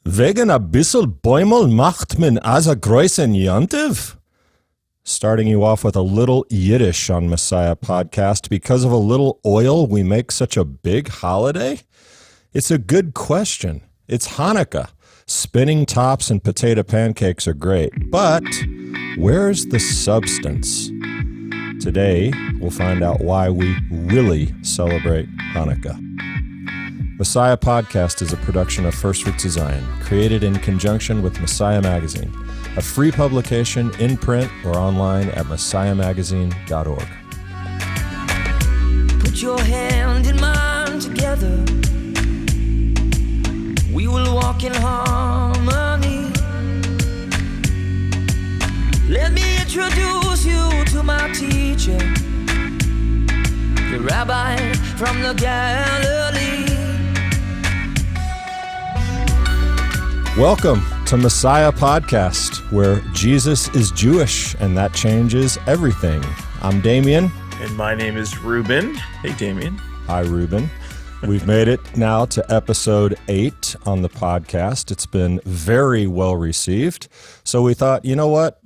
Wegen a bissel Bäumel macht man also großen Yontiv? Starting you off with a little Yiddish on Messiah Podcast. Because of a little oil, we make such a big holiday? It's a good question. It's Hanukkah. Spinning tops and potato pancakes are great, but where's the substance? Today, we'll find out why we really celebrate Hanukkah. Messiah Podcast is a production of First Fruits of Zion, created in conjunction with Messiah Magazine, a free publication in print or online at messiahmagazine.org. Put your hand in mine together. We will walk in harmony. Let me introduce you to my teacher, the rabbi from the Galilee. Welcome to Messiah Podcast, where Jesus is Jewish, and that changes everything. I'm Damian. And my name is Ruben. Hey, Damian. Hi, Ruben. We've made it now to episode 8 on the podcast. It's been very well received. So we thought, you know what?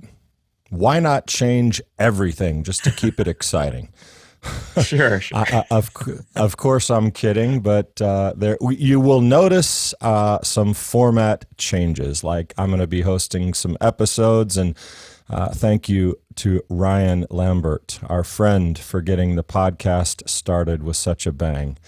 Why not change everything just to keep it exciting? Sure. Of course, I'm kidding, but you will notice some format changes. Like I'm going to be hosting some episodes, and thank you to Ryan Lambert, our friend, for getting the podcast started with such a bang.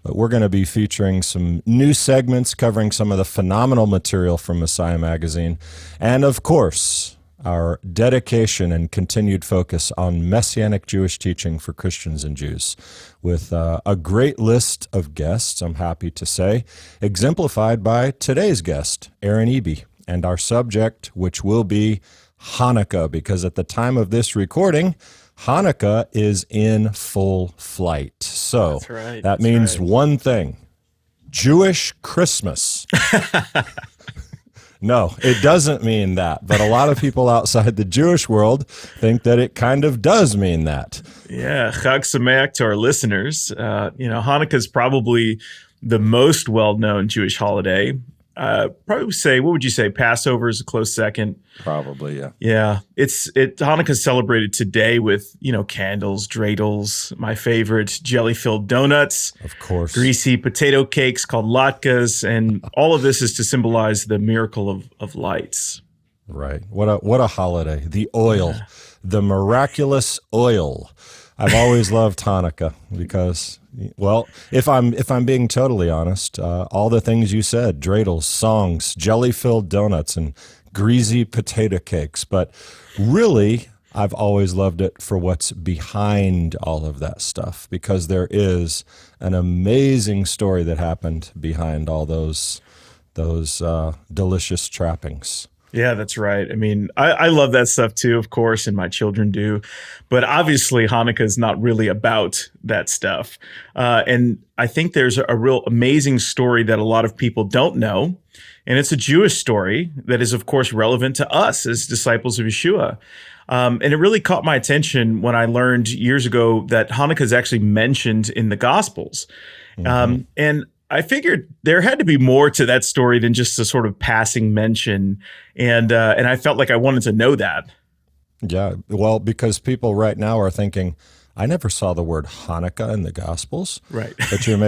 But we're going to be featuring some new segments covering some of the phenomenal material from Messiah Magazine, and of course, our dedication and continued focus on Messianic Jewish teaching for Christians and Jews, with a great list of guests, I'm happy to say, exemplified by today's guest, Aaron Eby, and our subject, which will be Hanukkah, because at the time of this recording, Hanukkah is in full flight. So that means one thing: Jewish Christmas. No, it doesn't mean that, but a lot of people outside the Jewish world think that it kind of does mean that. Yeah, Chag Sameach to our listeners. Hanukkah is probably the most well-known Jewish holiday. Probably say, what would you say? Passover is a close second. Probably, yeah. Yeah, Hanukkah is celebrated today with candles, dreidels, my favorite, jelly-filled donuts, of course, greasy potato cakes called latkes, and all of this is to symbolize the miracle of lights. Right. What a holiday! The oil, the miraculous oil. I've always loved Hanukkah because, well, if I'm being totally honest, all the things you said, dreidels, songs, jelly-filled donuts, and greasy potato cakes. But really, I've always loved it for what's behind all of that stuff, because there is an amazing story that happened behind all those delicious trappings. Yeah, that's right. I mean, I love that stuff too, of course, and my children do. But obviously, Hanukkah is not really about that stuff. And I think there's a real amazing story that a lot of people don't know. And it's a Jewish story that is, of course, relevant to us as disciples of Yeshua. And it really caught my attention when I learned years ago that Hanukkah is actually mentioned in the Gospels. Mm-hmm. And I figured there had to be more to that story than just a sort of passing mention. And I felt like I wanted to know that. Yeah, well, because people right now are thinking, I never saw the word Hanukkah in the Gospels. Right. But you're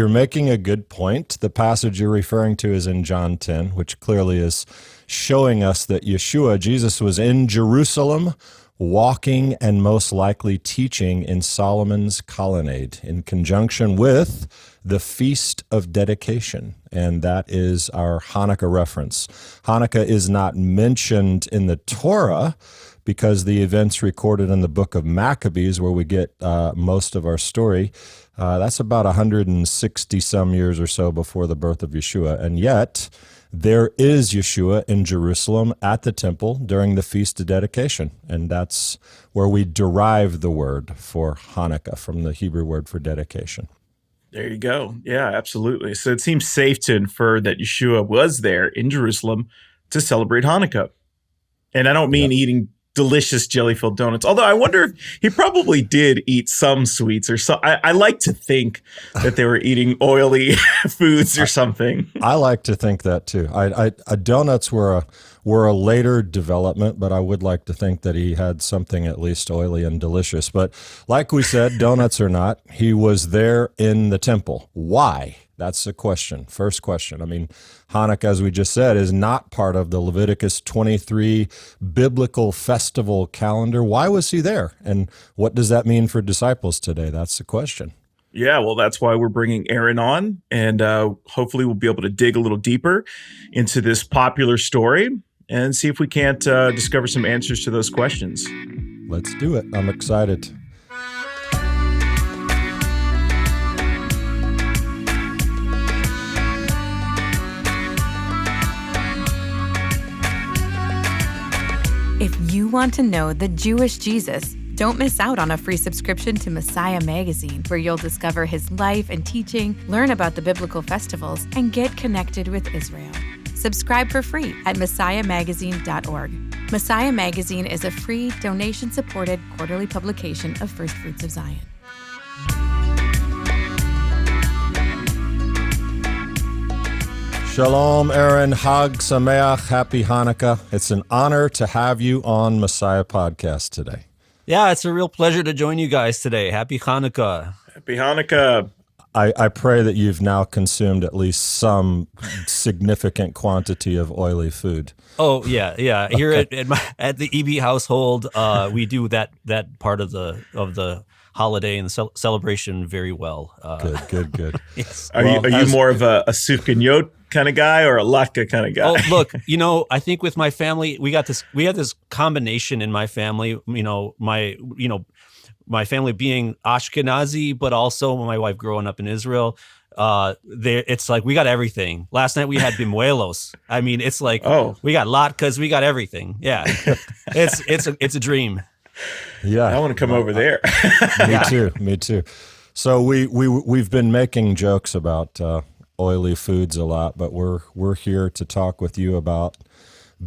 making a good point. The passage you're referring to is in John 10, which clearly is showing us that Jesus, was in Jerusalem, walking and most likely teaching in Solomon's colonnade in conjunction with the Feast of Dedication, and that is our Hanukkah reference. Hanukkah is not mentioned in the Torah because the events recorded in the book of Maccabees, where we get most of our story, that's about 160 some years or so before the birth of Yeshua, and yet there is Yeshua in Jerusalem at the temple during the Feast of Dedication, and that's where we derive the word for Hanukkah from the Hebrew word for dedication. There you go. Yeah, absolutely. So it seems safe to infer that Yeshua was there in Jerusalem to celebrate Hanukkah. And I don't mean eating delicious jelly-filled donuts. Although I wonder if he probably did eat some sweets or so. I like to think that they were eating oily foods or something. I like to think that too. Donuts were a later development, but I would like to think that he had something at least oily and delicious. But like we said, donuts or not, he was there in the temple. Why? That's the question. First question. I mean, Hanukkah, as we just said, is not part of the Leviticus 23 biblical festival calendar. Why was he there? And what does that mean for disciples today? That's the question. Yeah, well, that's why we're bringing Aaron on, and hopefully we'll be able to dig a little deeper into this popular story and see if we can't discover some answers to those questions. Let's do it. I'm excited. If you want to know the Jewish Jesus, don't miss out on a free subscription to Messiah Magazine, where you'll discover his life and teaching, learn about the biblical festivals, and get connected with Israel. Subscribe for free at messiahmagazine.org. Messiah Magazine is a free, donation-supported quarterly publication of First Fruits of Zion. Shalom, Aaron. Hag Sameach. Happy Hanukkah. It's an honor to have you on Messiah Podcast today. Yeah, it's a real pleasure to join you guys today. Happy Hanukkah. Happy Hanukkah. I pray that you've now consumed at least some significant quantity of oily food. Oh, yeah. Here at the EB household, we do that part of the holiday and the celebration very well. Good. Yes. Are you more of a sufganiyot kind of guy or a latke kind of guy? Oh, look, I think with my family, we have this combination in my family. My family being Ashkenazi, but also my wife growing up in Israel. It's like we got everything. Last night we had bimuelos. I mean, it's like we got latkes, we got everything. Yeah, it's a dream. Yeah, I want to come over there. Me too. So we've been making jokes about oily foods a lot, but we're here to talk with you about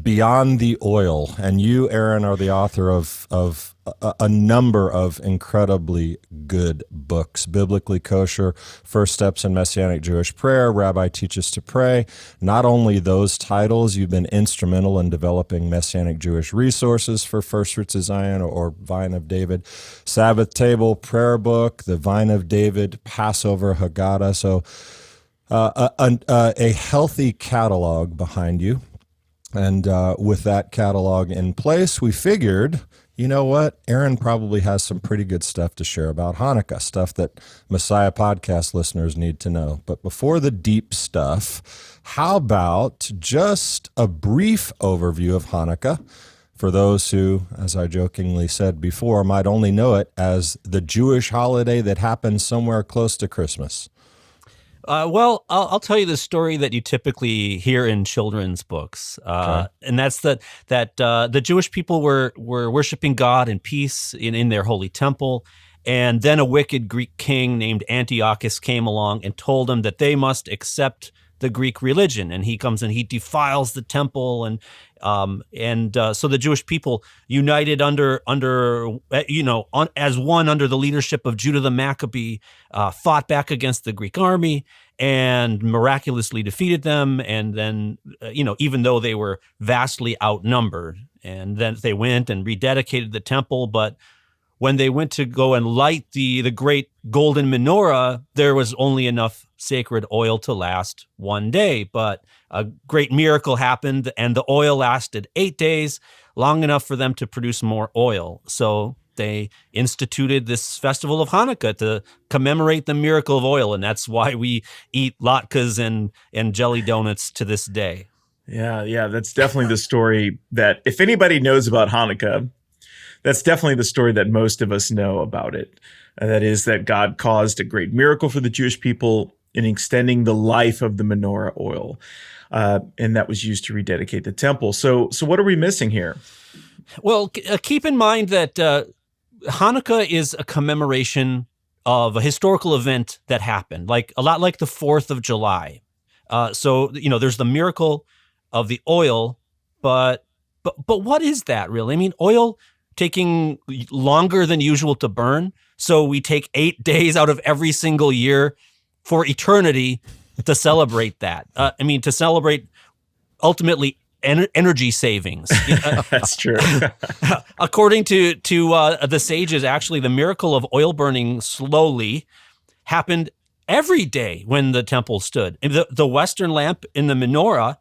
Beyond the Oil. And you, Aaron, are the author of a number of incredibly good books: Biblically Kosher, First Steps in Messianic Jewish Prayer, Rabbi Teaches to Pray. Not only those titles, you've been instrumental in developing Messianic Jewish resources for First Fruits of Zion or Vine of David, Sabbath Table, Prayer Book, the Vine of David, Passover, Haggadah. So a healthy catalog behind you. And with that catalog in place, we figured, you know what? Aaron probably has some pretty good stuff to share about Hanukkah, stuff that Messiah Podcast listeners need to know. But before the deep stuff, how about just a brief overview of Hanukkah for those who, as I jokingly said before, might only know it as the Jewish holiday that happens somewhere close to Christmas? Well, I'll tell you the story that you typically hear in children's books, and that's that the Jewish people were worshiping God in peace in their holy temple, and then a wicked Greek king named Antiochus came along and told them that they must accept the Greek religion, and he comes and he defiles the temple, and so the Jewish people united as one under the leadership of Judah the Maccabee, fought back against the Greek army and miraculously defeated them. And then, even though they were vastly outnumbered, and then they went and rededicated the temple, but when they went to go and light the great golden menorah, there was only enough sacred oil to last one day. But a great miracle happened, and the oil lasted 8 days, long enough for them to produce more oil. So they instituted this festival of Hanukkah to commemorate the miracle of oil, and that's why we eat latkes and jelly donuts to this day. Yeah, that's definitely the story that, if anybody knows about Hanukkah, that's definitely the story that most of us know about it. That is that God caused a great miracle for the Jewish people in extending the life of the menorah oil. And that was used to rededicate the temple. So what are we missing here? Well, keep in mind that Hanukkah is a commemoration of a historical event that happened, a lot like the 4th of July. So there's the miracle of the oil, but what is that really? I mean, oil taking longer than usual to burn. So we take 8 days out of every single year for eternity to celebrate that. To celebrate ultimately energy savings. That's true. According to the sages, actually, the miracle of oil burning slowly happened every day when the temple stood. And the Western lamp in the menorah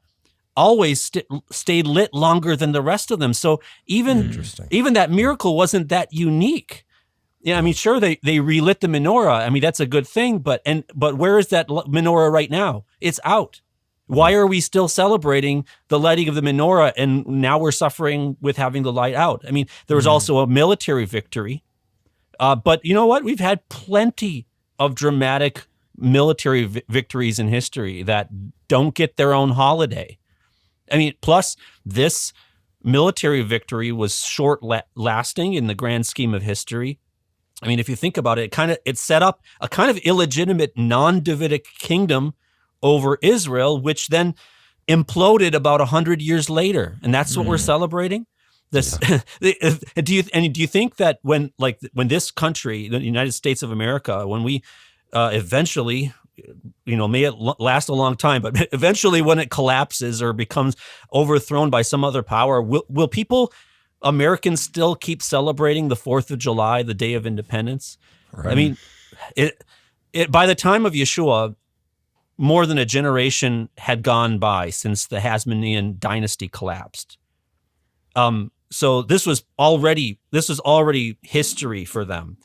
always stayed lit longer than the rest of them. So even that miracle wasn't that unique. Yeah, sure, they relit the menorah. That's a good thing, but where is that menorah right now? It's out. Why are we still celebrating the lighting of the menorah, and now we're suffering with having the light out? There was also a military victory, but you know what? We've had plenty of dramatic military victories in history that don't get their own holiday. Plus this military victory was short-lasting in the grand scheme of history. If you think about it, it set up a kind of illegitimate non-Davidic kingdom over Israel, which then imploded about 100 years later, and that's what we're celebrating. This, do you think that when this country, the United States of America, when we eventually, may it last a long time, but eventually when it collapses or becomes overthrown by some other power, will Americans still keep celebrating the 4th of July, the Day of Independence? Right. By the time of Yeshua, more than a generation had gone by since the Hasmonean dynasty collapsed. So this was already history for them,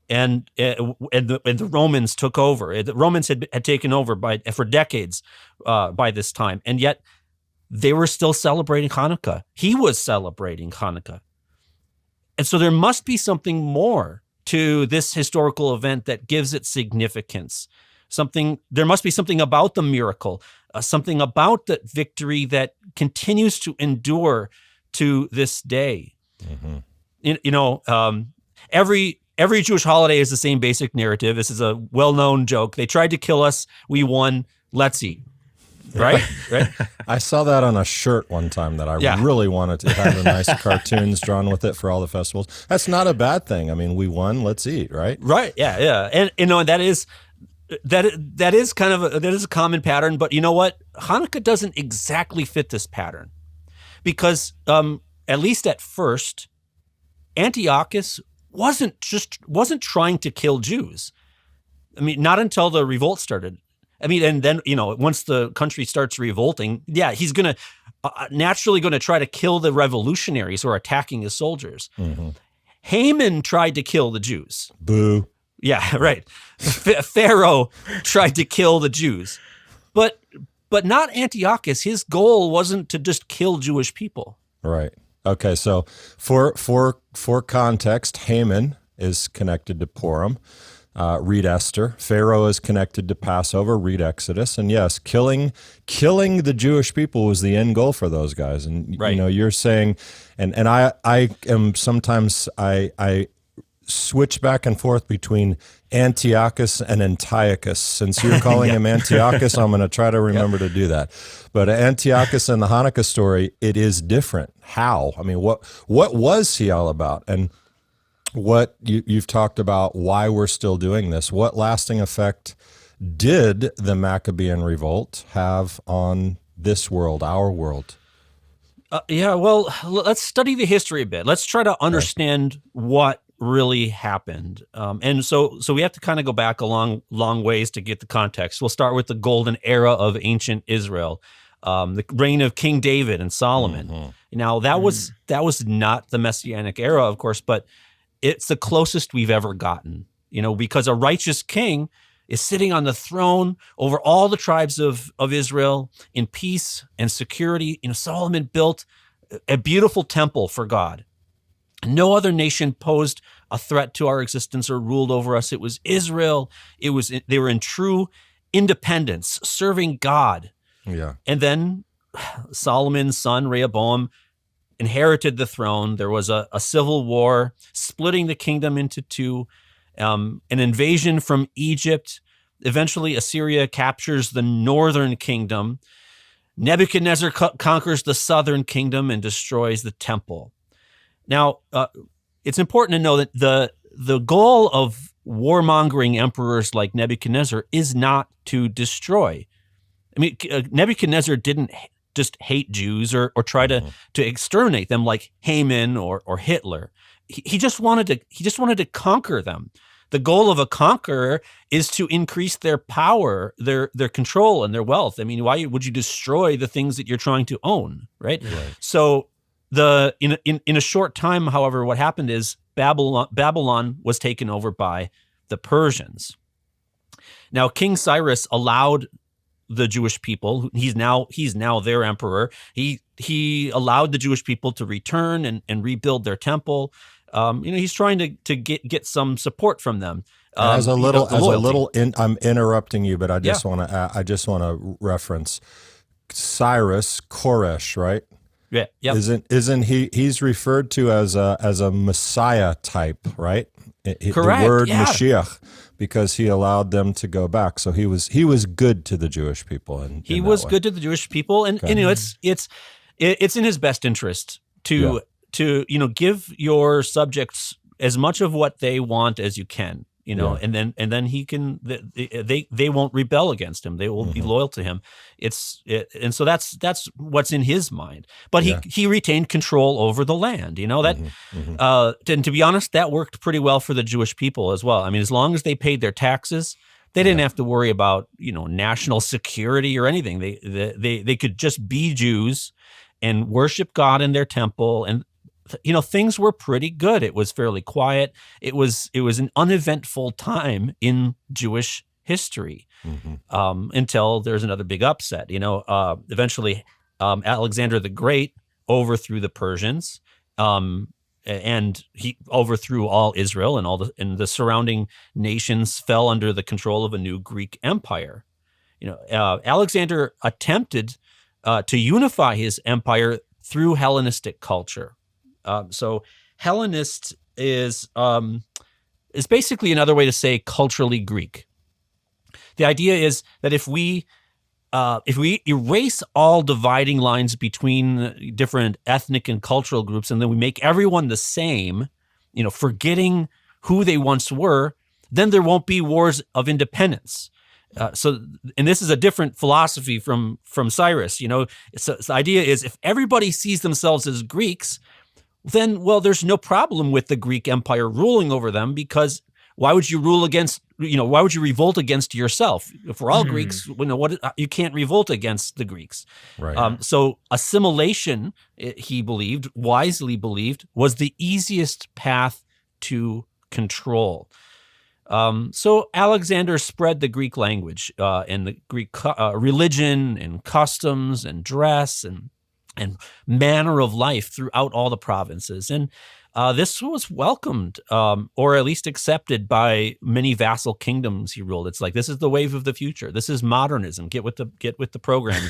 and the Romans took over. The Romans had taken over for decades by this time, and yet they were still celebrating Hanukkah. He was celebrating Hanukkah, and so there must be something more to this historical event that gives it significance. There must be something about the miracle, something about the victory that continues to endure to this day. Mm-hmm. Every Jewish holiday is the same basic narrative. This is a well-known joke. They tried to kill us. We won. Let's eat. Right? I saw that on a shirt one time that I really wanted to have the nice cartoons drawn with it for all the festivals. That's not a bad thing. We won. Let's eat. Right? Right. Yeah. And that is a common pattern, but you know what? Hanukkah doesn't exactly fit this pattern, because at least at first, Antiochus wasn't trying to kill Jews. Not until the revolt started. And then once the country starts revolting, he's gonna naturally going to try to kill the revolutionaries who are attacking his soldiers. Mm-hmm. Haman tried to kill the Jews. Boo. Yeah, right. Pharaoh tried to kill the Jews, but not Antiochus. His goal wasn't to just kill Jewish people. Right. Okay. So for context, Haman is connected to Purim. Read Esther. Pharaoh is connected to Passover. Read Exodus. And yes, killing the Jewish people was the end goal for those guys. And right. You're saying, and I am sometimes I switch back and forth between Antiochus and Antiochus. Since you're calling him Antiochus, I'm going to try to remember to do that. But Antiochus and the Hanukkah story, it is different. How? What was he all about? And what you've talked about why we're still doing this. What lasting effect did the Maccabean revolt have on this world, our world? Well, let's study the history a bit. Let's try to understand what really happened. And so we have to kind of go back a long ways to get the context. We'll start with the golden era of ancient Israel, the reign of King David and Solomon. Mm-hmm. Now, that was not the Messianic era, of course, but it's the closest we've ever gotten, because a righteous king is sitting on the throne over all the tribes of Israel in peace and security. Solomon built a beautiful temple for God. No other nation posed a threat to our existence or ruled over us. It was Israel. They were in true independence, serving God. Yeah. And then Solomon's son, Rehoboam, inherited the throne. There was a civil war splitting the kingdom into two, an invasion from Egypt. Eventually, Assyria captures the northern kingdom. Nebuchadnezzar conquers the southern kingdom and destroys the temple. Now, it's important to know that the goal of warmongering emperors like Nebuchadnezzar is not to destroy. I mean, Nebuchadnezzar didn't just hate Jews or try to exterminate them like Haman or Hitler. He just wanted to conquer them. The goal of a conqueror is to increase their power, their control, and their wealth. I mean, why would you destroy the things that you're trying to own, right? So in a short time, however, what happened is Babylon was taken over by the Persians. Now, King Cyrus allowed the Jewish people, he's now their emperor. He allowed the Jewish people to return and rebuild their temple. He's trying to get some support from them. I'm interrupting you, but I just want to reference Cyrus Koresh, right? Yeah. Yep. Isn't he's referred to as a Messiah type, right? Correct. The word yeah. Mashiach, because he allowed them to go back. So he was good to the Jewish people, and he was good to the Jewish people, and it's in his best interest to give your subjects as much of what they want as you can, and then he can they won't rebel against him. They will be loyal to him. And so that's what's in his mind. But he retained control over the land. And to be honest, that worked pretty well for the Jewish people as well. I mean, as long as they paid their taxes, they didn't have to worry about national security or anything. They could just be Jews and worship God in their temple, and things were pretty good. It was fairly quiet. It was an uneventful time in Jewish history until there's another big upset. Eventually, Alexander the Great overthrew the Persians, and he overthrew all Israel, and the surrounding nations fell under the control of a new Greek empire. Alexander attempted to unify his empire through Hellenistic culture. So Hellenist is basically another way to say culturally Greek. The idea is that if we erase all dividing lines between different ethnic and cultural groups, and then we make everyone the same, forgetting who they once were, then there won't be wars of independence. And this is a different philosophy from Cyrus. So the idea is if everybody sees themselves as Greeks, then, there's no problem with the Greek Empire ruling over them, because why would you why would you revolt against yourself? If we're all Greeks, you can't revolt against the Greeks. Right. So assimilation, he wisely believed, was the easiest path to control. So Alexander spread the Greek language and the Greek religion and customs and dress and manner of life throughout all the provinces. And this was welcomed, or at least accepted, by many vassal kingdoms he ruled. It's like, this is the wave of the future. This is modernism. Get with the program.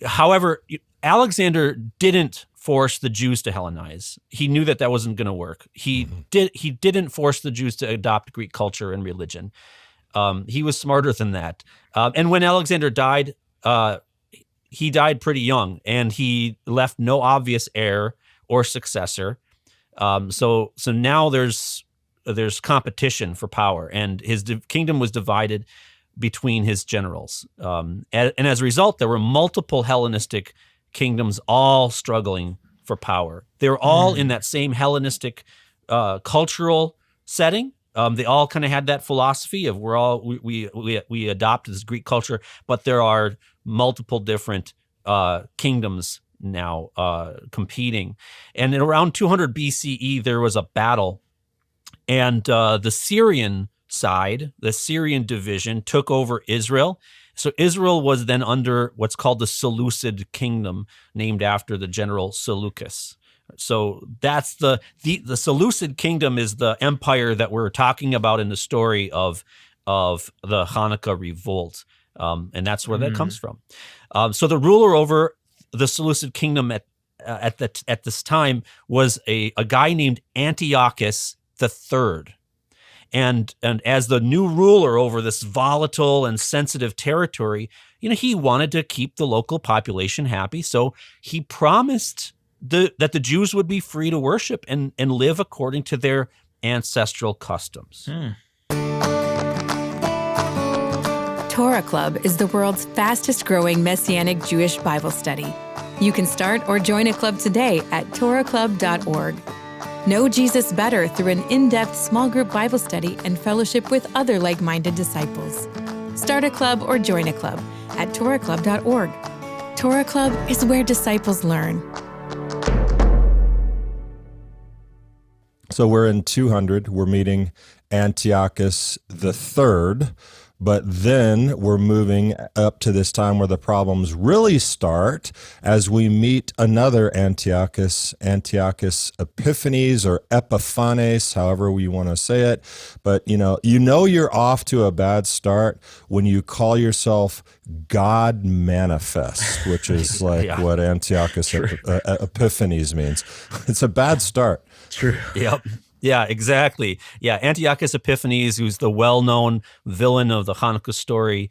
However, Alexander didn't force the Jews to Hellenize. He knew that wasn't going to work. He didn't force the Jews to adopt Greek culture and religion. He was smarter than that. And when Alexander died, he died pretty young, and he left no obvious heir or successor. So now there's competition for power, and his kingdom was divided between his generals. And as a result, there were multiple Hellenistic kingdoms all struggling for power. They were all in that same Hellenistic cultural setting. They all kind of had that philosophy of we adopt this Greek culture, but there are multiple different kingdoms now competing. And in around 200 BCE, there was a battle, and the Syrian side, the Syrian division, took over Israel. So Israel was then under what's called the Seleucid kingdom, named after the general Seleucus. So that's the Seleucid kingdom is the empire that we're talking about in the story of the Hanukkah revolt, and that's where that comes from. So the ruler over the Seleucid kingdom at this time was a guy named Antiochus III. And as the new ruler over this volatile and sensitive territory, he wanted to keep the local population happy. So he promised that the Jews would be free to worship and live according to their ancestral customs. Torah Club is the world's fastest growing Messianic Jewish Bible study. You can start or join a club today at torahclub.org. Know Jesus better through an in-depth small group Bible study and fellowship with other like-minded disciples. Start a club or join a club at torahclub.org. Torah Club is where disciples learn. So we're in 200. We're meeting Antiochus the Third, but then we're moving up to this time where the problems really start as we meet another Antiochus Epiphanes or Epiphanes, however you want to say it. But you know you're off to a bad start when you call yourself God manifest, which is like what Antiochus Epiphanes means. It's a bad start. True. Yep. Yeah, exactly. Yeah, Antiochus Epiphanes, who's the well-known villain of the Hanukkah story,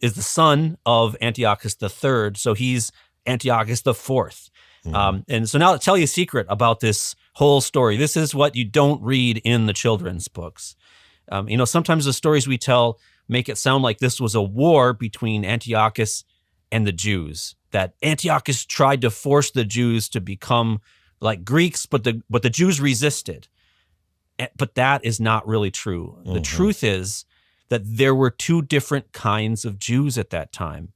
is the son of Antiochus III, so he's Antiochus IV. And so now I'll tell you a secret about this whole story. This is what you don't read in the children's books. Sometimes the stories we tell make it sound like this was a war between Antiochus and the Jews, that Antiochus tried to force the Jews to become like Greeks, but the Jews resisted. But that is not really true. The truth is that there were two different kinds of Jews at that time.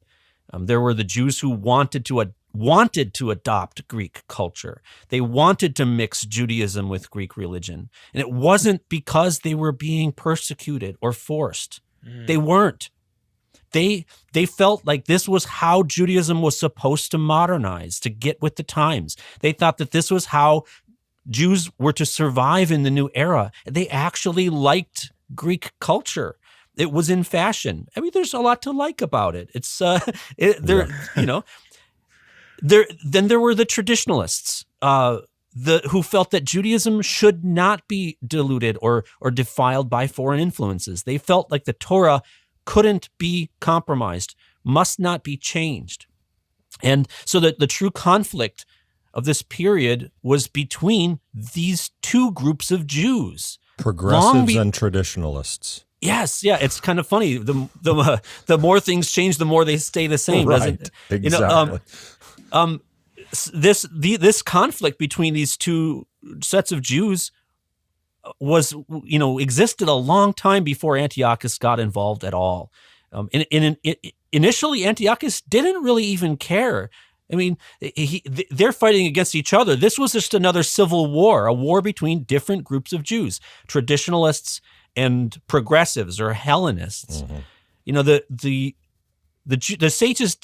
There were the Jews who wanted to adopt Greek culture. They wanted to mix Judaism with Greek religion. And it wasn't because they were being persecuted or forced. They weren't. They felt like this was how Judaism was supposed to modernize, to get with the times. They thought that this was how Jews were to survive in the new era. They actually liked Greek culture. It was in fashion. I mean, there's a lot to like about it. It's Then there were the traditionalists, who felt that Judaism should not be diluted or defiled by foreign influences. They felt like the Torah couldn't be compromised, must not be changed. And so that the true conflict of this period was between these two groups of Jews. Progressives and traditionalists. Yes, yeah, it's kind of funny. The more things change, the more they stay the same, doesn't it? Exactly. This conflict between these two sets of Jews existed a long time before Antiochus got involved at all. Initially, Antiochus didn't really even care. I mean, they're fighting against each other. This was just another civil war, a war between different groups of Jews, traditionalists and progressives or Hellenists. The sages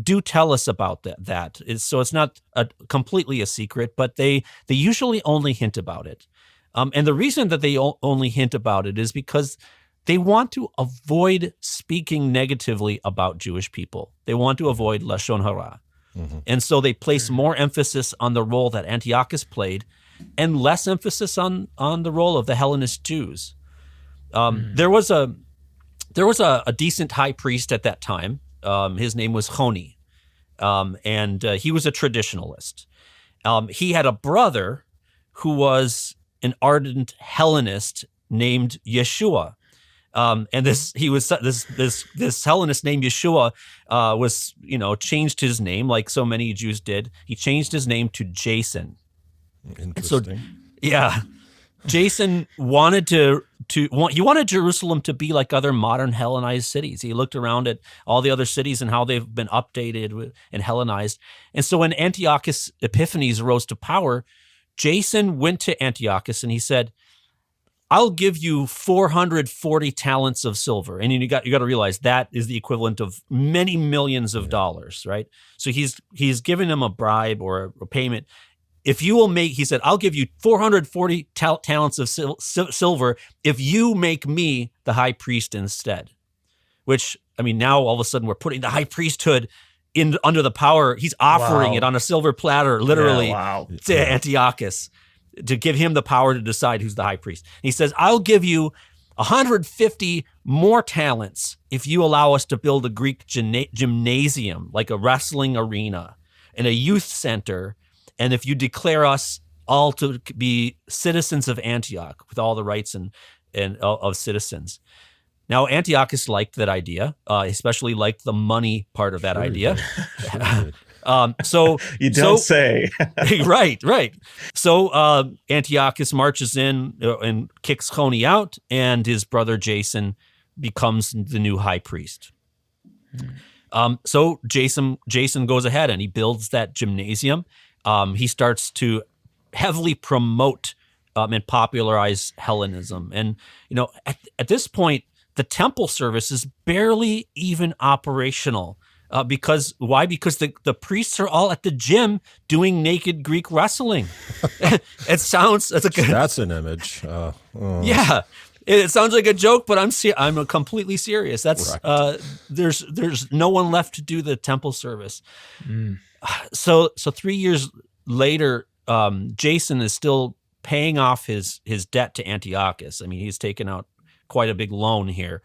do tell us about that. So it's not completely a secret, but they usually only hint about it. And the reason that they only hint about it is because they want to avoid speaking negatively about Jewish people. They want to avoid Lashon Hara. And so they place more emphasis on the role that Antiochus played and less emphasis on the role of the Hellenist Jews. There was a decent high priest at that time. His name was Honi, and he was a traditionalist. He had a brother who was an ardent Hellenist named Yeshua. And this Hellenist named Yeshua was changed his name like so many Jews did. He changed his name to Jason. Interesting. Jason wanted he wanted Jerusalem to be like other modern Hellenized cities. He looked around at all the other cities and how they've been updated and Hellenized. And so when Antiochus Epiphanes rose to power, Jason went to Antiochus and he said, I'll give you 440 talents of silver. And you got to realize that is the equivalent of many millions of dollars, right? So he's giving him a bribe or a payment. If you will he said, I'll give you 440 talents of silver if you make me the high priest instead. Which, I mean, now all of a sudden we're putting the high priesthood under the power. He's offering it on a silver platter, literally, to Antiochus, to give him the power to decide who's the high priest. And he says, I'll give you 150 more talents if you allow us to build a Greek gymnasium, like a wrestling arena, and a youth center, and if you declare us all to be citizens of Antioch with all the rights and of citizens. Now, Antiochus liked that idea, especially liked the money part of that idea. So You don't say. right. So Antiochus marches in and kicks Choni out, and his brother Jason becomes the new high priest. So Jason goes ahead and he builds that gymnasium. He starts to heavily promote and popularize Hellenism. And, at this point, the temple service is barely even operational. Because why? Because the priests are all at the gym doing naked Greek wrestling. That's an image. Yeah. It sounds like a joke, but I'm completely serious. That's right. There's no one left to do the temple service. So 3 years later, Jason is still paying off his debt to Antiochus. I mean, he's taken out quite a big loan here.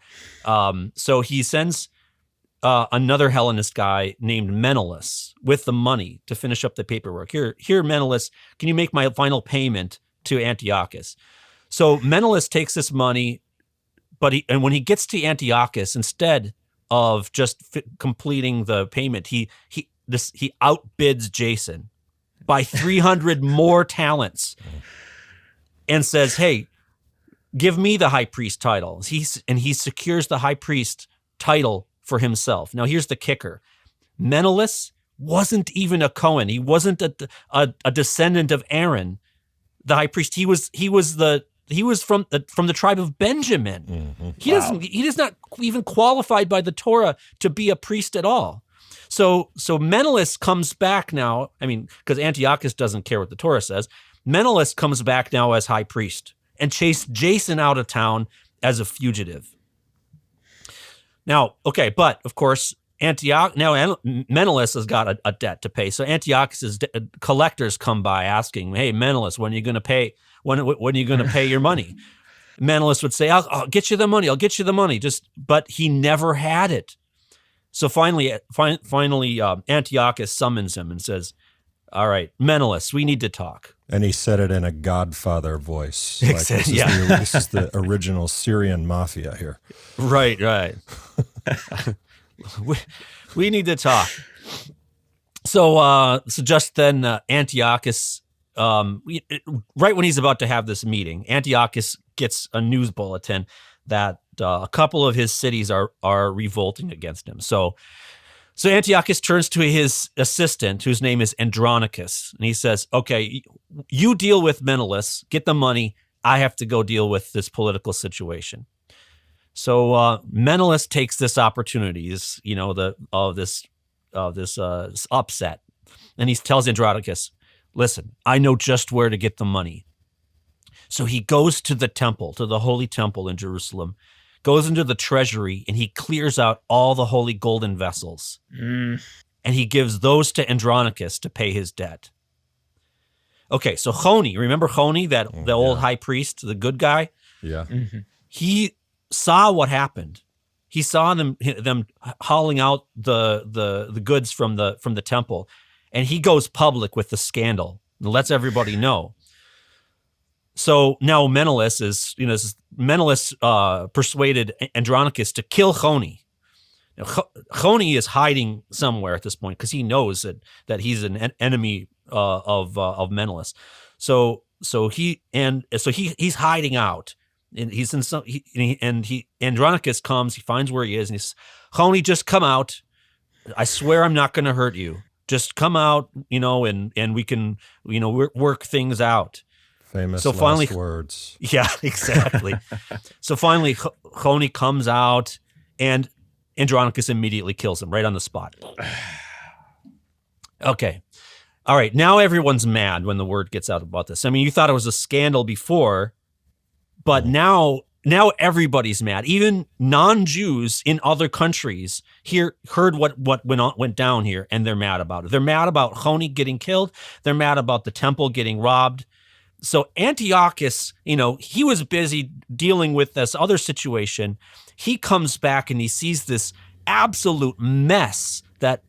So he sends another Hellenist guy named Menelaus with the money to finish up the paperwork. Here, Menelaus, can you make my final payment to Antiochus? So Menelaus takes this money, and when he gets to Antiochus, instead of just completing the payment, he outbids Jason by 300 more talents, and says, "Hey, give me the high priest title." He secures the high priest title for himself. Now, here's the kicker: Menelaus wasn't even a Cohen. He wasn't a descendant of Aaron, the high priest. He was from the tribe of Benjamin. Mm-hmm. He is not even qualified by the Torah to be a priest at all. So Menelaus comes back now. I mean, because Antiochus doesn't care what the Torah says. Menelaus comes back now as high priest and chased Jason out of town as a fugitive. Now, okay, but of course, Menelaus has got a debt to pay. So Antiochus's collectors come by asking, "Hey, Menelaus, when are you going to pay? When are you going to pay your money?" Menelaus would say, "I'll get you the money. I'll get you the money." But he never had it. So finally, Antiochus summons him and says, "All right, Menelaus, we need to talk." And he said it in a Godfather voice. Like, Yeah. this is the original Syrian mafia here. Right. we need to talk. So just then, Antiochus, right when he's about to have this meeting, Antiochus gets a news bulletin that a couple of his cities are revolting against him. So Antiochus turns to his assistant, whose name is Andronicus, and he says, "Okay, you deal with Menelaus, get the money. I have to go deal with this political situation." So Menelaus takes this opportunity, this upset, and he tells Andronicus, "Listen, I know just where to get the money." So he goes to the temple, to the holy temple in Jerusalem, goes into the treasury, and he clears out all the holy golden vessels. And he gives those to Andronicus to pay his debt. Okay, so Choni, remember Choni, the old high priest, the good guy? Yeah. Mm-hmm. He saw what happened. He saw them hauling out the goods from the temple, and he goes public with the scandal and lets everybody know. So now Menelaus persuaded Andronicus to kill Choni. Now, Choni is hiding somewhere at this point because he knows that he's an enemy of Menelaus. So he's hiding out, and he's in some. Andronicus comes. He finds where he is, and he says, "Choni, just come out. I swear I'm not going to hurt you. Just come out, and we can, work things out." Famous so finally, last words. Yeah, exactly. So finally, Choni comes out, and Andronicus immediately kills him right on the spot. Okay. All right. Now everyone's mad when the word gets out about this. I mean, you thought it was a scandal before, but now everybody's mad. Even non-Jews in other countries heard what went down here, and they're mad about it. They're mad about Choni getting killed. They're mad about the temple getting robbed. So Antiochus, he was busy dealing with this other situation. He comes back and he sees this absolute mess that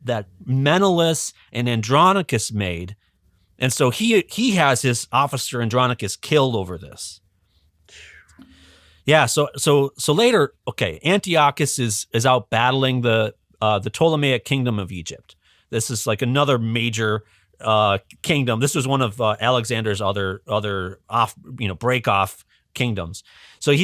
Menelaus and Andronicus made. And so he has his officer Andronicus killed over this. Yeah, so later, okay, Antiochus is out battling the Ptolemaic kingdom of Egypt. This is like another major kingdom. This was one of Alexander's other break off kingdoms. So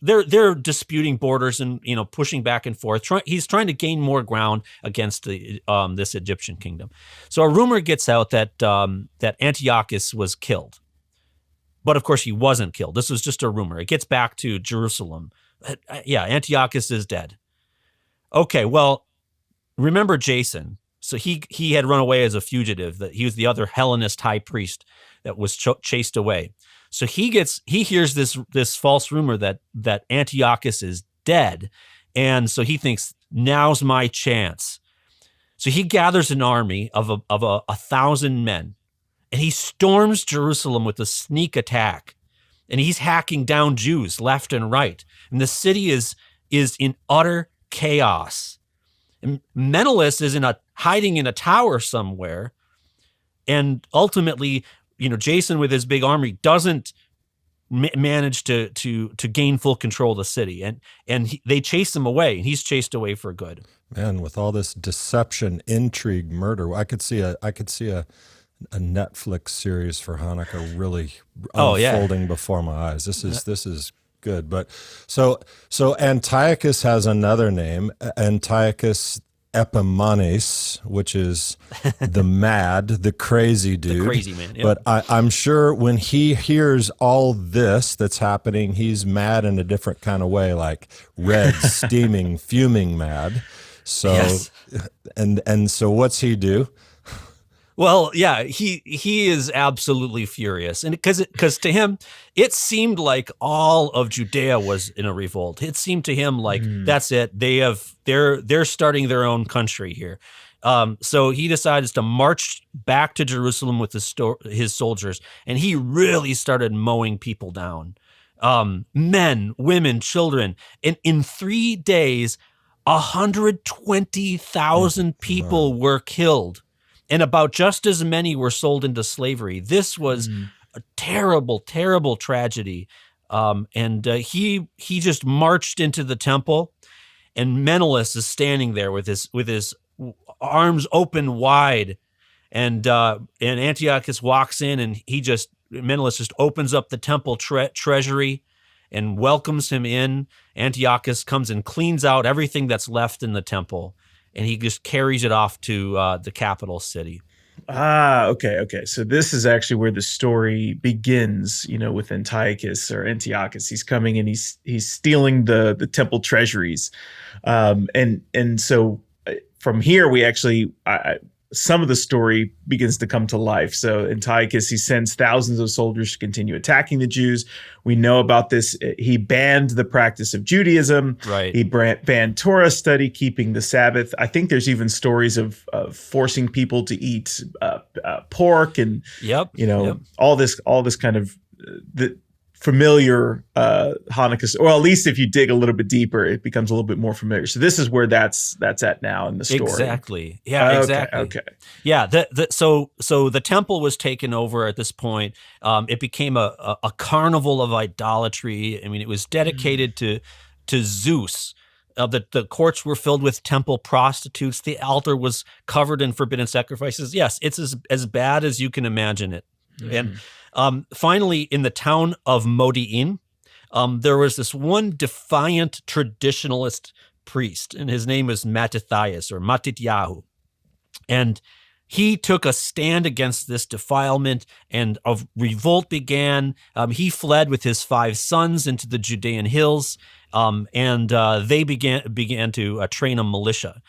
they're disputing borders and pushing back and forth. He's trying to gain more ground against this Egyptian kingdom. So a rumor gets out that Antiochus was killed. But of course, he wasn't killed. This was just a rumor. It gets back to Jerusalem. Yeah, Antiochus is dead. Okay, well, remember Jason. So he had run away as a fugitive. That he was the other Hellenist high priest that was chased away. So he hears this false rumor that Antiochus is dead, and so he thinks, now's my chance. So he gathers an army of 1,000 men. And he storms Jerusalem with a sneak attack, and he's hacking down Jews left and right. And the city is in utter chaos. And Menelaus is hiding in a tower somewhere. And ultimately, Jason with his big army doesn't manage to gain full control of the city, and they chase him away, and he's chased away for good. Man, with all this deception, intrigue, murder, I could see a Netflix series for Hanukkah really unfolding before my eyes. This is good. But so Antiochus has another name, Antiochus Epimanes, which is the crazy dude, the crazy man. Yep. But I'm sure when he hears all this that's happening, he's mad in a different kind of way, like red, steaming, fuming mad. So yes. and so what's he do? Well, yeah, he is absolutely furious, and because to him it seemed like all of Judea was in a revolt. It seemed to him like that's it. They're starting their own country here. So he decides to march back to Jerusalem with his soldiers, and he really started mowing people down, men, women, children. And in 3 days, 120,000 people were killed. And about just as many were sold into slavery. This was a terrible, terrible tragedy. And he just marched into the temple, and Menelaus is standing there with his arms open wide, and Antiochus walks in, and Menelaus just opens up the temple treasury and welcomes him in. Antiochus comes and cleans out everything that's left in the temple, and he just carries it off to the capital city. Okay. So this is actually where the story begins, with Antiochus. He's coming and he's stealing the temple treasuries. And so from here, we actually, some of the story begins to come to life. So Antiochus, he sends thousands of soldiers to continue attacking the Jews. We know about this. He banned the practice of Judaism. Right. He banned Torah study, keeping the Sabbath. I think there's even stories of forcing people to eat pork and all this kind of the familiar Hanukkah, or at least if you dig a little bit deeper, it becomes a little bit more familiar. So this is where that's at now in the story. Exactly. Yeah, exactly. Okay. Yeah. So the temple was taken over at this point. It became a carnival of idolatry. I mean, it was dedicated to Zeus. The courts were filled with temple prostitutes. The altar was covered in forbidden sacrifices. Yes, it's as bad as you can imagine it. And finally, in the town of Modi'in, there was this one defiant traditionalist priest, and his name was Mattathias or Matityahu. And he took a stand against this defilement, and a revolt began. He fled with his 5 sons into the Judean hills, and they began to train a militia.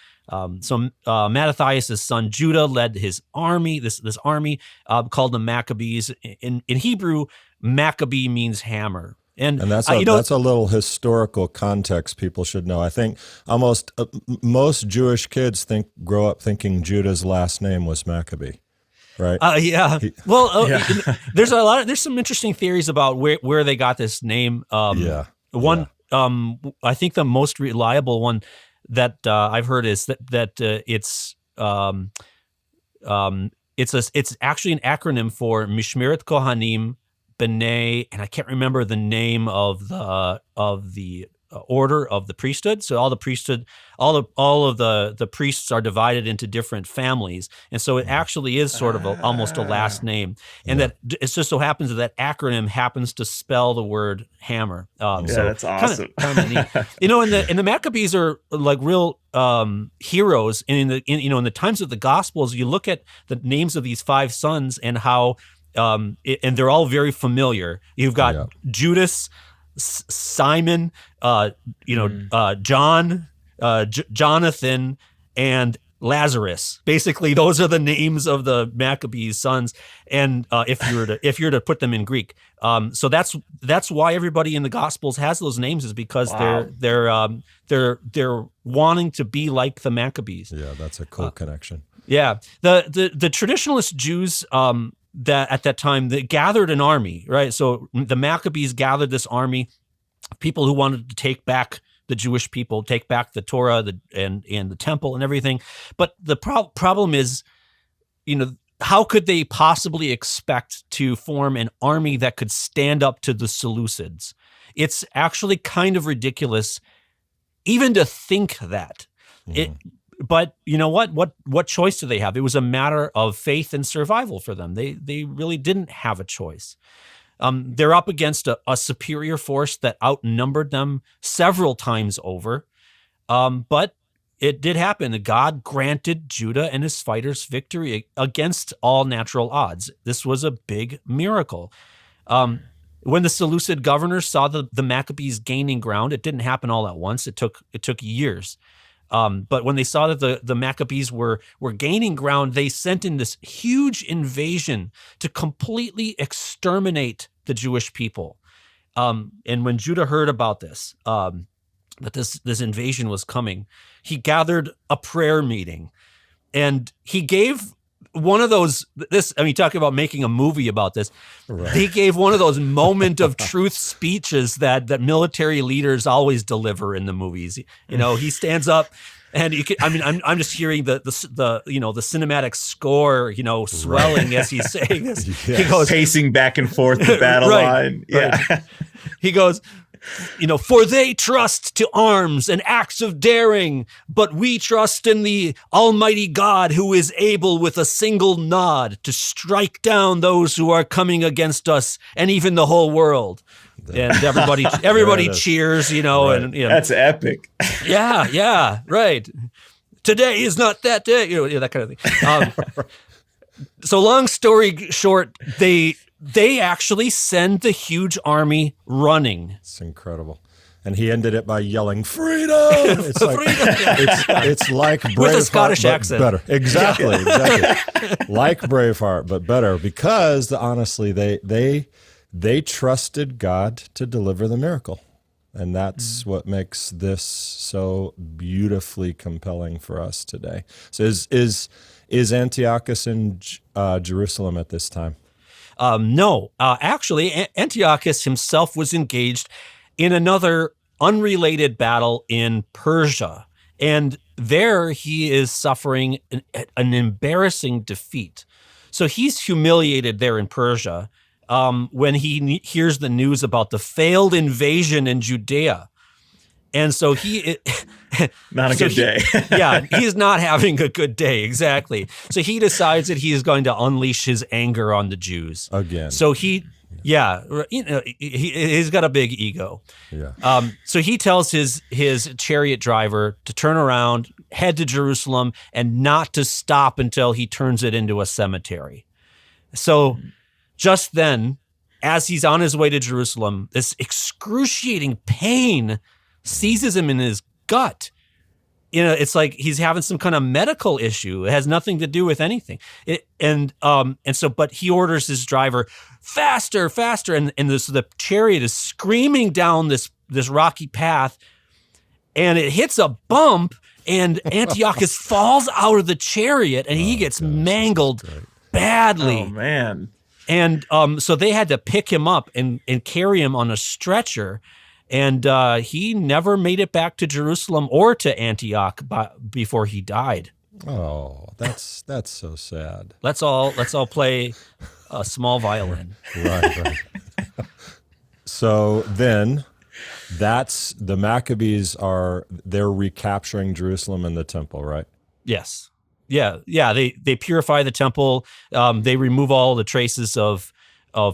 So Mattathias' son Judah led his army, this army called the Maccabees. In Hebrew, Maccabee means hammer. And that's a little historical context people should know. I think almost most Jewish kids grow up thinking Judah's last name was Maccabee, right? Yeah. There's some interesting theories about where they got this name. I think the most reliable one that I've heard is that it's it's actually an acronym for Mishmeret Kohanim B'nai, and I can't remember the name of the order of the priesthood. So all of the priests are divided into different families, and so it actually is sort of almost a last name. And that it just so happens that acronym happens to spell the word hammer. So that's awesome. Kind of neat. And the Maccabees are like real heroes. And in the times of the Gospels, you look at the names of these 5 sons and how and they're all very familiar. You've got Judas, Simon, John, Jonathan, and Lazarus. Basically, those are the names of the Maccabees' sons. And if you're to put them in Greek, so that's why everybody in the Gospels has those names, is because they're wanting to be like the Maccabees. Yeah, that's a cool connection. Yeah, the traditionalist Jews. That at that time they gathered an army, right? So the Maccabees gathered this army, people who wanted to take back the Jewish people, take back the Torah, and the temple and everything. But the problem is, how could they possibly expect to form an army that could stand up to the Seleucids? It's actually kind of ridiculous, even to think that. But you know what? What choice do they have? It was a matter of faith and survival for them. They really didn't have a choice. They're up against a superior force that outnumbered them several times over. But it did happen. God granted Judah and his fighters victory against all natural odds. This was a big miracle. When the Seleucid governors saw the Maccabees gaining ground, it didn't happen all at once. It took years. But when they saw that the Maccabees were gaining ground, they sent in this huge invasion to completely exterminate the Jewish people. And when Judah heard about this, that this invasion was coming, he gathered a prayer meeting, and he gave one of those, talking about making a movie about this, right. He gave one of those moment of truth speeches that military leaders always deliver in the movies. He stands up and I'm just hearing the cinematic score, swelling right. As he's saying this. Yes. He goes pacing back and forth the battle line. Yeah. Right. He goes, for they trust to arms and acts of daring, but we trust in the Almighty God, who is able with a single nod to strike down those who are coming against us and even the whole world. And everybody cheers, right. and that's epic. Yeah, right. Today is not that day, that kind of thing. So long story short, they actually send the huge army running. It's incredible. And he ended it by yelling, "Freedom!" It's like, it's like Braveheart, with a Scottish accent. Better. Exactly. Like Braveheart, but better, because honestly, they trusted God to deliver the miracle. And that's what makes this so beautifully compelling for us today. So is Antiochus in Jerusalem at this time? No, actually, Antiochus himself was engaged in another unrelated battle in Persia. And there he is suffering an embarrassing defeat. So he's humiliated there in Persia when he hears the news about the failed invasion in Judea. And so not a good day. Yeah, he's not having a good day, exactly. So he decides that he is going to unleash his anger on the Jews. Again. So he's got a big ego. Yeah. So he tells his chariot driver to turn around, head to Jerusalem, and not to stop until he turns it into a cemetery. So just then, as he's on his way to Jerusalem, this excruciating pain seizes him in his gut. It's like he's having some kind of medical issue. It has nothing to do with anything. But he orders his driver, faster, and the chariot is screaming down this rocky path, and it hits a bump, and Antiochus falls out of the chariot, and he gets mangled badly. Oh man! And so they had to pick him up and carry him on a stretcher. And he never made it back to Jerusalem or to Antioch before he died. Oh, that's so sad. Let's all play a small violin. Right. So then that's the Maccabees they're recapturing Jerusalem and the temple, right? Yes. Yeah. They purify the temple. They remove all the traces of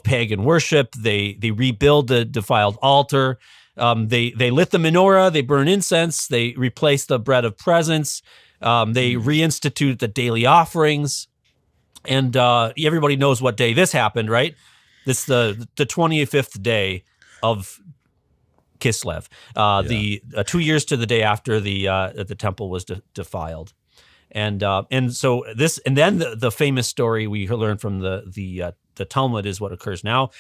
pagan worship. They rebuild the defiled altar. They lit the menorah. They burn incense. They replace the bread of presence. They reinstitute the daily offerings. And everybody knows what day this happened, right? This the 25th day of Kislev. The 2 years to the day after the temple was defiled. And so this, and then the famous story we learned from the Talmud is what occurs now.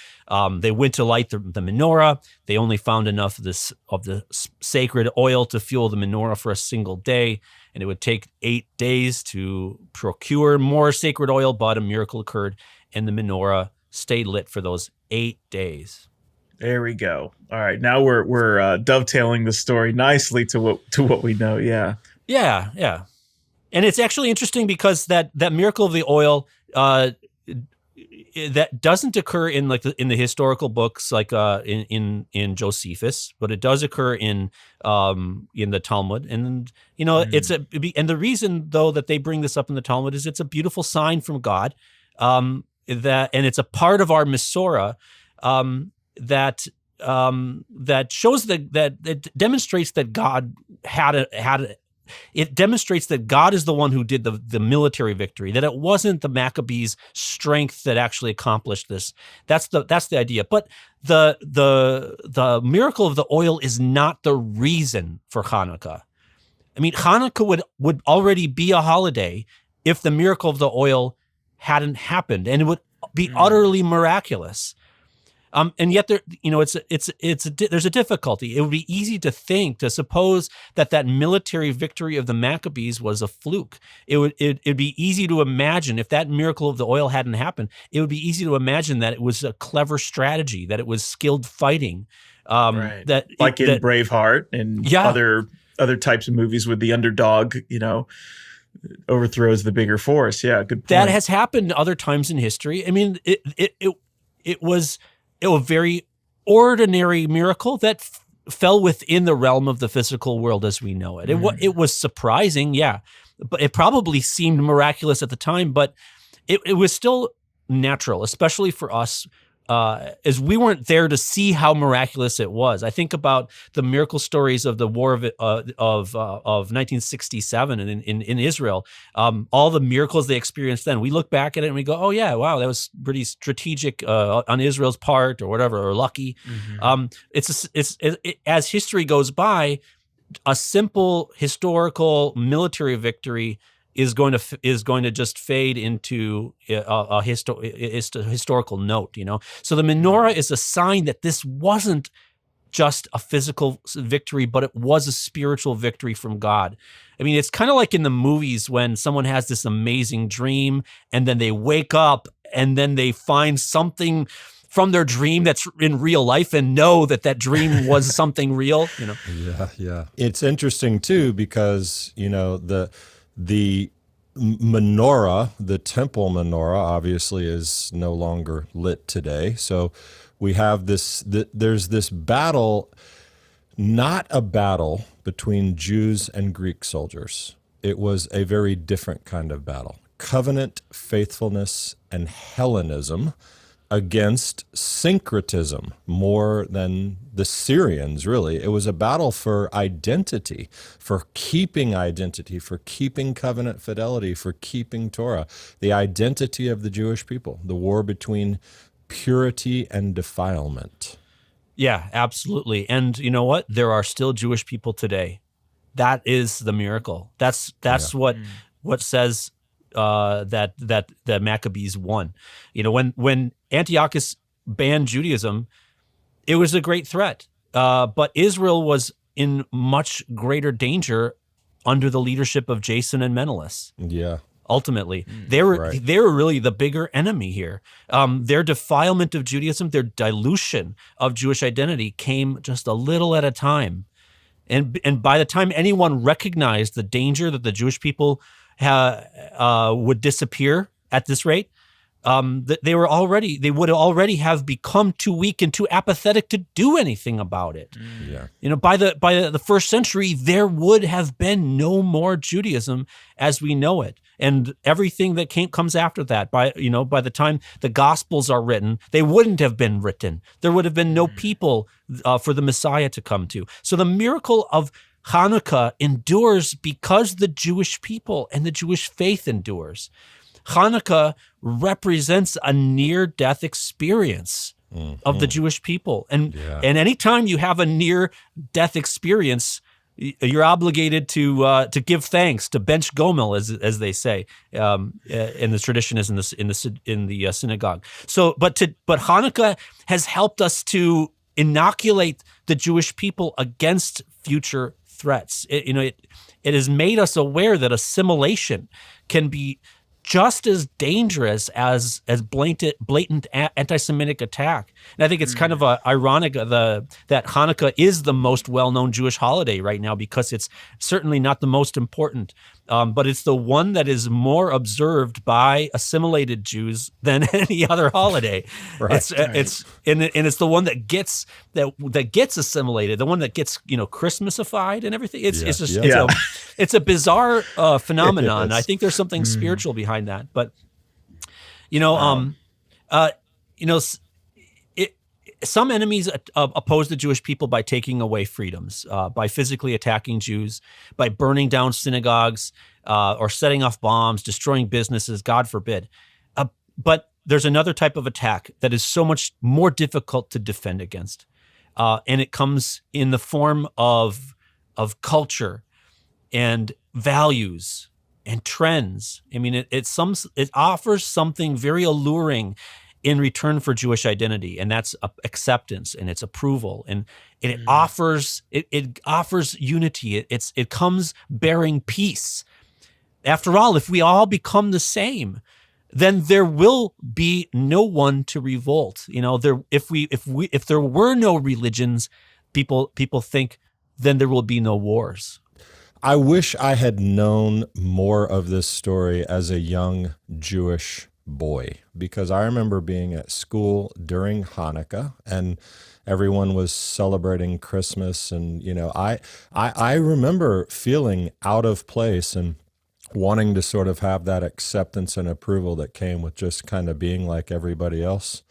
They went to light the menorah. They only found enough of the sacred oil to fuel the menorah for a single day, and it would take 8 days to procure more sacred oil. But a miracle occurred, and the menorah stayed lit for those 8 days. There we go. All right, now we're dovetailing the story nicely to what we know. Yeah. And it's actually interesting because that miracle of the oil that doesn't occur in the historical books like in Josephus, but it does occur in the Talmud. And and the reason though that they bring this up in the Talmud is it's a beautiful sign from God, and it's a part of our Mesorah that shows that it demonstrates that God it demonstrates that God is the one who did the military victory, that it wasn't the Maccabees' strength that actually accomplished this. That's the idea. But the miracle of the oil is not the reason for Hanukkah. I mean, Hanukkah would already be a holiday if the miracle of the oil hadn't happened, and it would be utterly miraculous. And yet there's a difficulty. It would be easy to suppose that military victory of the Maccabees was a fluke. It'd be easy to imagine if that miracle of the oil hadn't happened. It would be easy to imagine that it was a clever strategy, that it was skilled fighting. Right. In Braveheart and other types of movies with the underdog, overthrows the bigger force. Yeah, good point. That has happened other times in history. I mean, it was a very ordinary miracle that fell within the realm of the physical world as we know it. It was surprising, yeah, but it probably seemed miraculous at the time, but it was still natural, especially for us, as we weren't there to see how miraculous it was. I think about the miracle stories of the War of 1967 in Israel. All the miracles they experienced then. We look back at it and we go, "Oh yeah, wow, that was pretty strategic on Israel's part, or whatever, or lucky." As history goes by, a simple historical military victory is going to just fade into a historical note, So the menorah is a sign that this wasn't just a physical victory, but it was a spiritual victory from God. I mean, it's kind of like in the movies when someone has this amazing dream and then they wake up and then they find something from their dream that's in real life and know that dream was something real, Yeah. It's interesting too, because, the menorah, the temple menorah, obviously is no longer lit today. So we have there's this battle, not a battle between Jews and Greek soldiers. It was a very different kind of battle. Covenant faithfulness and Hellenism against syncretism more than the Syrians, really. It was a battle for identity, for keeping covenant fidelity, for keeping Torah, the identity of the Jewish people, the war between purity and defilement. Yeah, absolutely. And you know what? There are still Jewish people today. That is the miracle. That's what says that the Maccabees won. When Antiochus banned Judaism, it was a great threat. But Israel was in much greater danger under the leadership of Jason and Menelaus. Yeah. Ultimately, they were really the bigger enemy here. Their defilement of Judaism, their dilution of Jewish identity came just a little at a time. And by the time anyone recognized the danger that the Jewish people would disappear at this rate, they would already have become too weak and too apathetic to do anything about it. Yeah. By the first century, there would have been no more Judaism as we know it, and everything that comes after that. By the time the Gospels are written, they wouldn't have been written. There would have been no people for the Messiah to come to. So the miracle of Hanukkah endures because the Jewish people and the Jewish faith endures. Hanukkah represents a near-death experience of the Jewish people. And anytime you have a near-death experience, you're obligated to give thanks, to bench gomel, as they say, and the tradition is in the synagogue. So, but Hanukkah has helped us to inoculate the Jewish people against future threats. It has made us aware that assimilation can be just as dangerous as blatant anti-Semitic attack. And I think it's kind of ironic that Hanukkah is the most well-known Jewish holiday right now, because it's certainly not the most important, but it's the one that is more observed by assimilated Jews than any other holiday. Right. It's the one that gets assimilated, the one that gets Christmasified and everything. It's a bizarre phenomenon. I think there's something spiritual behind that, but some enemies oppose the Jewish people by taking away freedoms, by physically attacking Jews, by burning down synagogues, or setting off bombs, destroying businesses, God forbid. But there's another type of attack that is so much more difficult to defend against, and it comes in the form of culture and values and trends. I mean, it offers something very alluring in return for Jewish identity, and that's acceptance and it's approval, and it offers unity. It comes bearing peace. After all, if we all become the same, then there will be no one to revolt. If there were no religions, people think, then there will be no wars. I wish I had known more of this story as a young Jewish boy, because I remember being at school during Hanukkah and everyone was celebrating Christmas, and I remember feeling out of place and wanting to sort of have that acceptance and approval that came with just kind of being like everybody else.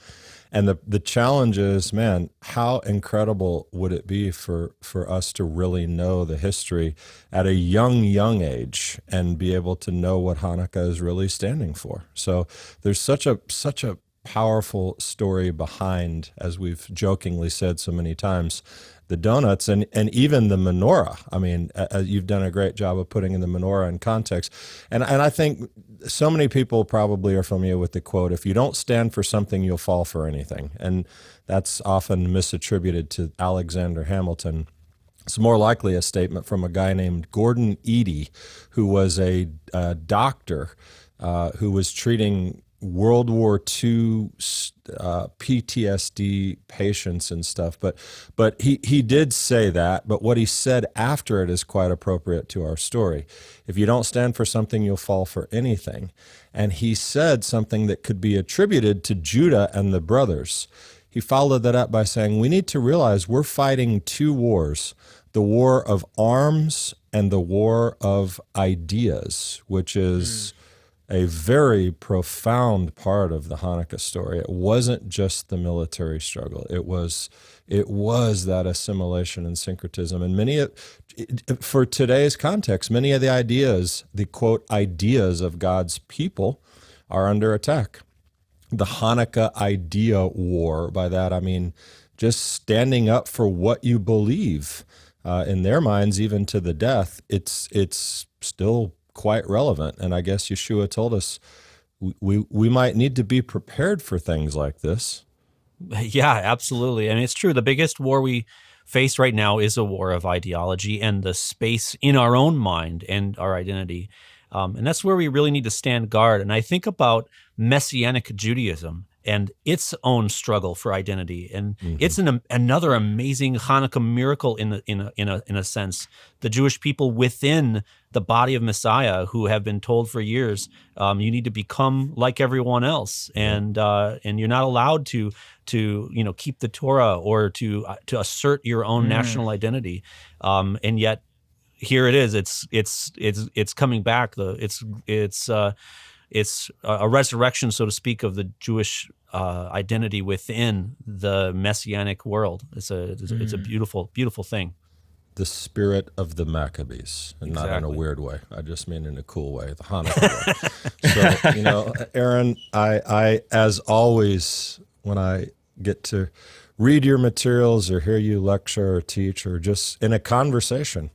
And the challenge is, man, how incredible would it be for us to really know the history at a young age and be able to know what Hanukkah is really standing for. So there's such a powerful story behind, as we've jokingly said so many times, the donuts and even the menorah. I mean, you've done a great job of putting in the menorah in context. And I think so many people probably are familiar with the quote, if you don't stand for something, you'll fall for anything. And that's often misattributed to Alexander Hamilton. It's more likely a statement from a guy named Gordon Eady, who was a doctor who was treating World War II PTSD patients and stuff, but he did say that, but what he said after it is quite appropriate to our story. If you don't stand for something, you'll fall for anything. And he said something that could be attributed to Judah and the brothers. He followed that up by saying, we need to realize we're fighting two wars, the war of arms and the war of ideas, which is a very profound part of the Hanukkah story. It wasn't just the military struggle. It was that assimilation and syncretism. And for today's context, many of the ideas, the quote, ideas of God's people are under attack. The Hanukkah idea war, by that I mean just standing up for what you believe. In their minds, even to the death, it's still quite relevant. And I guess Yeshua told us we might need to be prepared for things like this. Yeah, absolutely. And it's true. The biggest war we face right now is a war of ideology and the space in our own mind and our identity. And that's where we really need to stand guard. And I think about Messianic Judaism and its own struggle for identity, and it's another amazing Hanukkah miracle in a sense. The Jewish people within the body of Messiah who have been told for years, you need to become like everyone else, and you're not allowed to keep the Torah or to assert your own national identity, and yet here it is. It's coming back. It's a resurrection, so to speak, of the Jewish identity within the Messianic world. It's a beautiful, beautiful thing. The spirit of the Maccabees, and not in a weird way. I just mean in a cool way, the Hanukkah way. So, Aaron, I as always, when I get to read your materials or hear you lecture or teach or just in a conversation,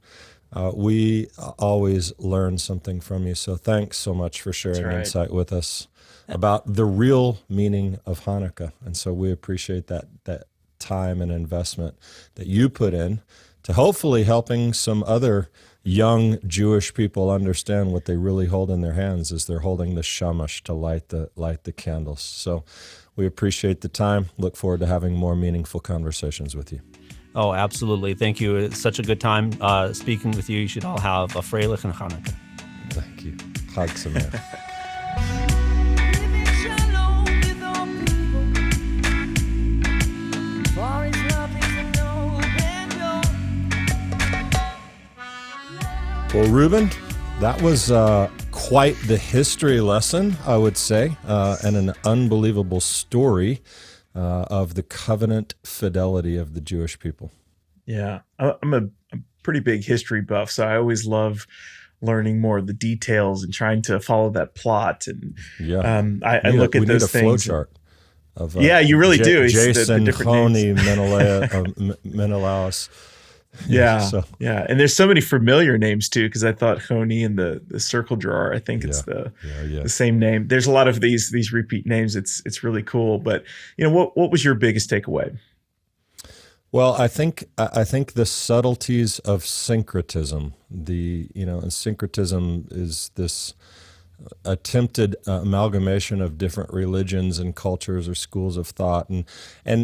we always learn something from you. So thanks so much for sharing insight with us about the real meaning of Hanukkah. And so we appreciate that time and investment that you put in to hopefully helping some other young Jewish people understand what they really hold in their hands as they're holding the shamash to light the candles. So we appreciate the time. Look forward to having more meaningful conversations with you. Oh, absolutely. Thank you. It's such a good time speaking with you. You should all have a Freilich and Hanukkah. Thank you. Chag Sameach. Living shalom with all people. For his love is an open door. Well, Ruben, that was quite the history lesson, I would say, and an unbelievable story of the covenant fidelity of the Jewish people. Yeah, I'm a pretty big history buff, so I always love learning more of the details and trying to follow that plot. And I look at those things. We need a flowchart of you really do. Jason, Honi, Menelaus. Yeah. And there's so many familiar names too, because I thought Honi and the circle drawer, I think it's the same name. There's a lot of these repeat names. It's really cool. But what was your biggest takeaway? Well, I think the subtleties of syncretism. And syncretism is this attempted amalgamation of different religions and cultures or schools of thought, and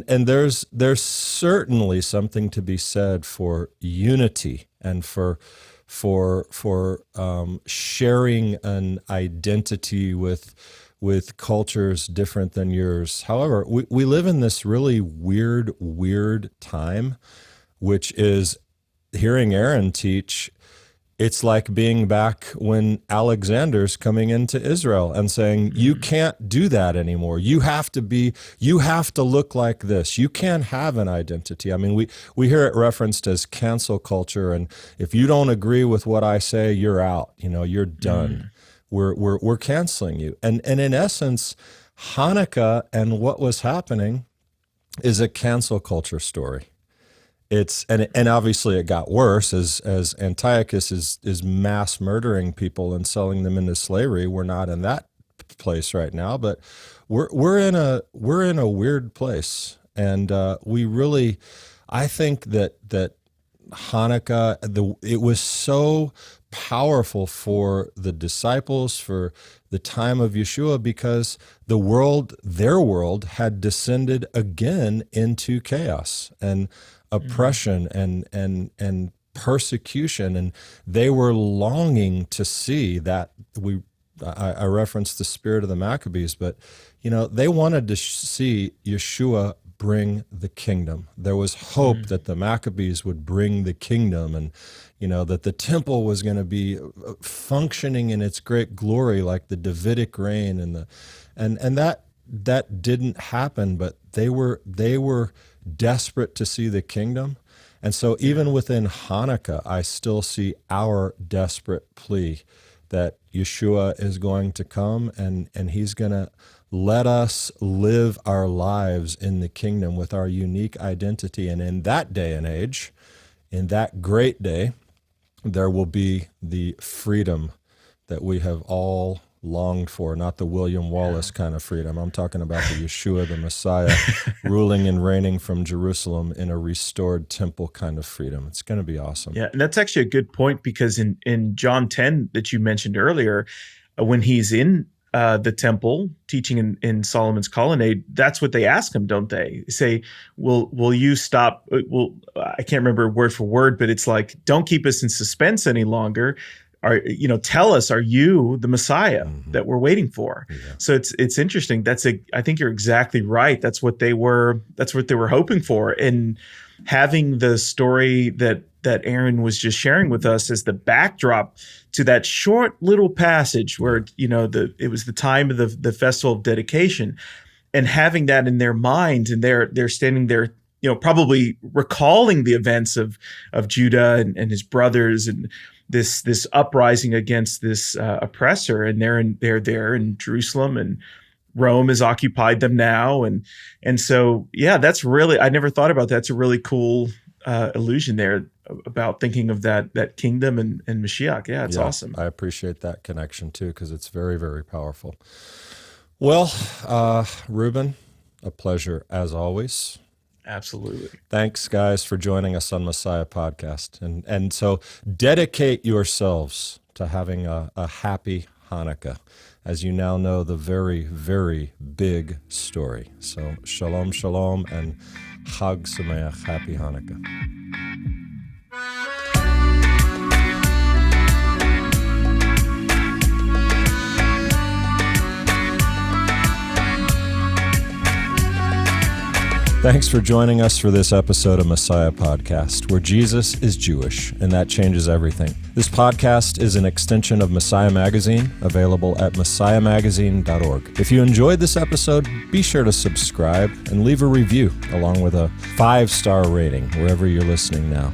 there's certainly something to be said for unity and for sharing an identity with cultures different than yours. However, we live in this really weird time, which is hearing Aaron teach. It's like being back when Alexander's coming into Israel and saying, you can't do that anymore. You have to look like this. You can't have an identity. I mean, we hear it referenced as cancel culture. And if you don't agree with what I say, you're out, you're done. We're canceling you. And in essence, Hanukkah and what was happening is a cancel culture story. And obviously it got worse as Antiochus is mass murdering people and selling them into slavery. We're not in that place right now, but we're in a weird place, and I think that Hanukkah it was so powerful for the disciples, for the time of Yeshua, because their world had descended again into chaos and oppression and persecution, and they were longing to see that. I referenced the spirit of the Maccabees, but they wanted to see Yeshua bring the kingdom. There was hope that the Maccabees would bring the kingdom, and that the temple was going to be functioning in its great glory like the Davidic reign, and that didn't happen. But they were desperate to see the kingdom. And so even within Hanukkah, I still see our desperate plea that Yeshua is going to come and he's going to let us live our lives in the kingdom with our unique identity. And in that day and age, in that great day, there will be the freedom that we have all longed for, not the William Wallace kind of freedom. I'm talking about the Yeshua, the Messiah, ruling and reigning from Jerusalem in a restored temple kind of freedom. It's going to be awesome. Yeah, and that's actually a good point, because in John 10 that you mentioned earlier, when he's in the temple teaching in Solomon's colonnade, that's what they ask him, don't they? They say, will you stop? Well, I can't remember word for word, but it's like, don't keep us in suspense any longer. tell us, are you the Messiah that we're waiting for? Yeah. So it's interesting. I think you're exactly right. That's what they were hoping for. And having the story that Aaron was just sharing with us as the backdrop to that short little passage where, it was the time of the festival of dedication, and having that in their minds, and they're standing there, probably recalling the events of Judah and his brothers and this uprising against this oppressor, and they're there in Jerusalem, and Rome has occupied them now, and so that's really, I never thought about that. That's a really cool illusion there about thinking of that kingdom and Mashiach. Yeah, it's awesome. I appreciate that connection too, because it's very, very powerful. Well, Ruben, a pleasure as always. Absolutely. Thanks, guys, for joining us on Messiah Podcast. And so dedicate yourselves to having a happy Hanukkah, as you now know the very, very big story. So shalom, shalom, and Chag Sameach, happy Hanukkah. Thanks for joining us for this episode of Messiah Podcast, where Jesus is Jewish, and that changes everything. This podcast is an extension of Messiah Magazine, available at messiahmagazine.org. If you enjoyed this episode, be sure to subscribe and leave a review, along with a 5-star rating wherever you're listening now.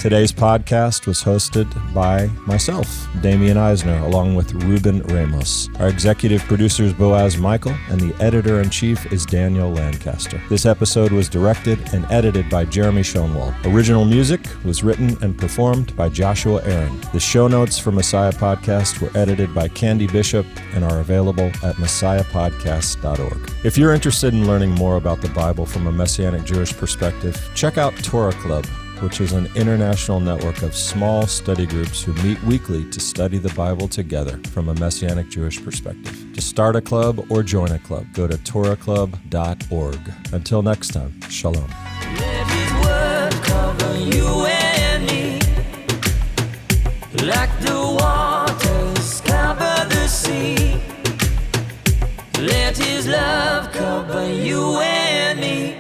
Today's podcast was hosted by myself, Damian Eisner, along with Ruben Ramos. Our executive producer is Boaz Michael, and the editor-in-chief is Daniel Lancaster. This episode was directed and edited by Jeremy Schoenwald. Original music was written and performed by Joshua Aaron. The show notes for Messiah Podcast were edited by Candy Bishop and are available at messiahpodcast.org. If you're interested in learning more about the Bible from a Messianic Jewish perspective, check out Torah Club, which is an international network of small study groups who meet weekly to study the Bible together from a Messianic Jewish perspective. To start a club or join a club, go to torahclub.org. Until next time, shalom. Let his word cover you and me, like the waters cover the sea. Let his love cover you and me,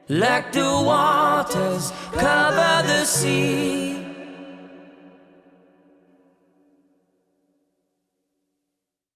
like the waters cover the sea.